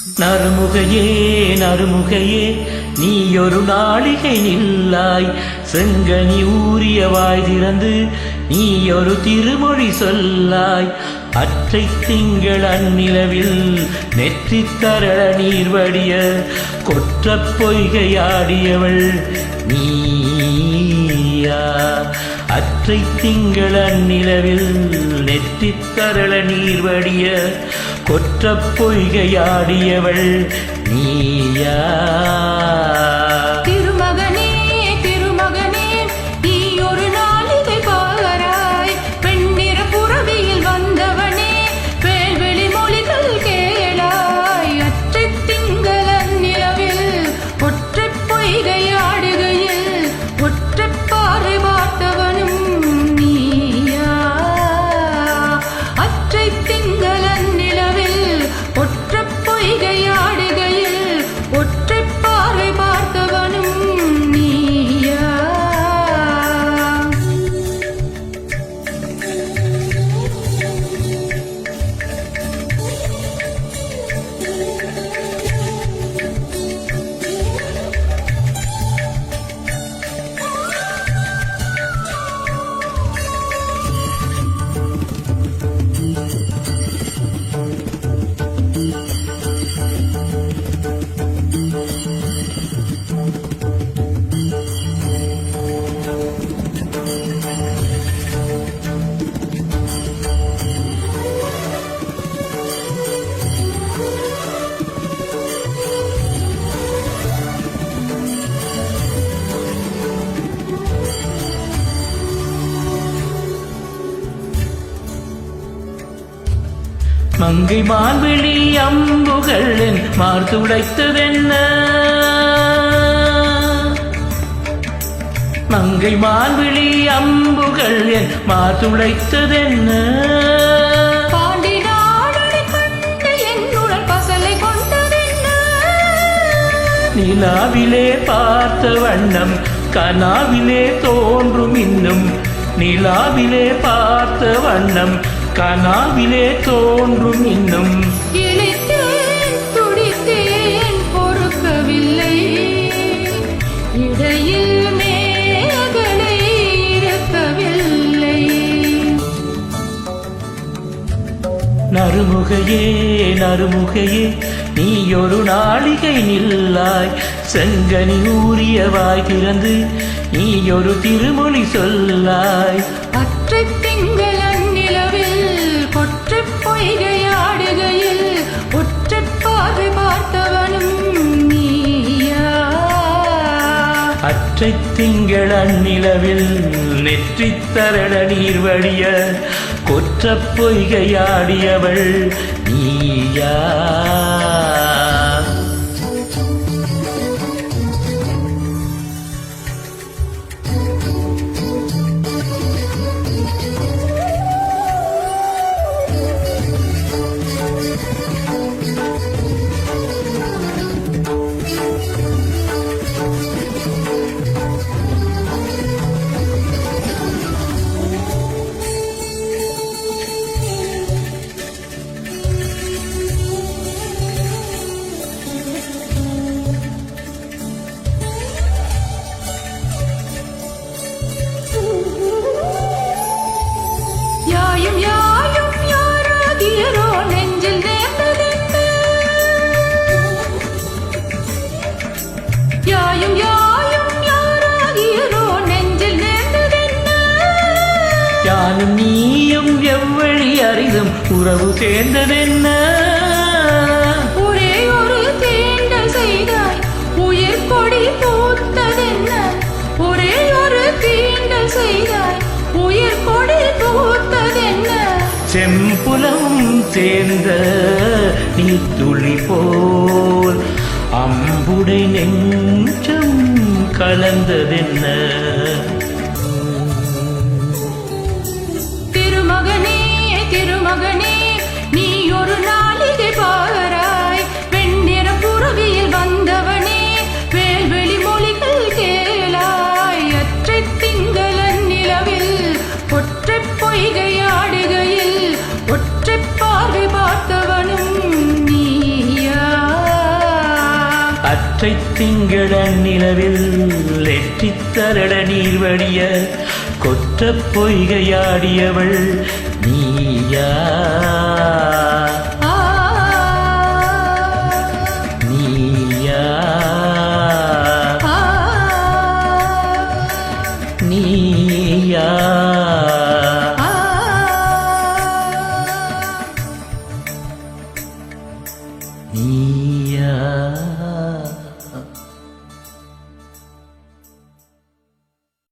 நறுமுகையே நறுமுகையே நீ ஒரு நாளிகை நில்லாய், செங்கனி ஊறிய வாய் திறந்து நீ ஒரு திருமொழி சொல்லாய். அற்றை திங்கள் அந்நிலவில் நெற்றி தரள நீர் வடிய கொற்ற பொய்கையாடியவள் நீயா. அற்றை திங்கள் அந்நிலவில் நெற்றி தரள நீர் வடிய கொற்ற பொய்கையாடியவள் நீயா. திருமகனே திருமகனே நீ ஒரு நாளிகை பாராய், பெண்ணிற புறவியில் வந்தவனே வேல்வெளி மொழிகள் கேளாய். அற்றை திங்கள் அந்நிலவில் ஒற்றை பொய்கையாடுகையில் ஒற்றை பாறை பார்த்தவனும் நீயா. அற்றை திங்கள் அந்நிலவில் ஒற்றை பொய்கையாடுகையில் ஒற்றை பாறை பார்த்தவனும் நீயா. மங்கை மான்விழி அம்புகள் என் மார்துடைத்ததென்ன, மங்கை மான்விழி அம்புகள் என் மார்துடைத்ததென்ன. பாண்டி நாடனை கண்டு என்னுடன் பசலை கொண்டதென்ன, நிலாவிலே பார்த்த வண்ணம் கனாவிலே தோன்றும் இன்னும், நிலாவிலே பார்த்த வண்ணம் கனாவிலே தோன்றும் இன்னும். இளைத்தேன் துடித்தேன் பொறுக்கவில்லை, இடையில் மேகலை இருக்கவில்லை. நறுமுகையே நறுமுகையே நீ ஒரு நாளிகை நில்லாய், செங்கனி ஊறிய வாய் திறந்து நீ ஒரு திருமொழி சொல்லாய். அற்றை திங்கள் அந்நிலவில் கொற்றை பொய்கையாடுகையில் ஒற்றை பாதை பார்த்தவனும் நீயா. அற்றை திங்கள் அந்நிலவில் நெற்றி தரள நீர் வடிய கொற்ற பொய்கையாடியவள் நீயா. யாயும் யாயும் யாராகியரோ நெஞ்சில் நேர்ந்ததென்ன, யாயும் யாயும் யாராகியரோ நெஞ்சில் நேர்ந்ததென்ன. யானும் நீயும் எவ்வழி அறிதும் உறவு சேர்ந்ததென்ன, ஒரே ஒரு தீண்டல் செய்தாய் உயிர் கொடி பூத்ததென்ன, ஒரே ஒரு தீண்டல் செய்தாய் உயிர் கொடி பூத்ததென்ன. செம்புலம் சேர்ந்த நீ துளி போல் அம்புடை நெஞ்சம் கலந்ததென்ன. திருமகனே திருமகனே நீ ஒரு நாளிகை பாராய், பெண்ணிற புறவியில் வந்தவனே வேல்வெளி மொழிகள் கேளாய். அற்றை திங்கள் அந்நிலவில் ஒற்றை பொய்கையாடுகையில் ஒற்றை பார்வை பார்த்தவனும் நீயா. ஒற்றை திங்கள நிலவில் எட்டித்தரட நீர் வடிய கொற்ற பொய்கையாடியவள் நீயா நீயா நீயா நீயா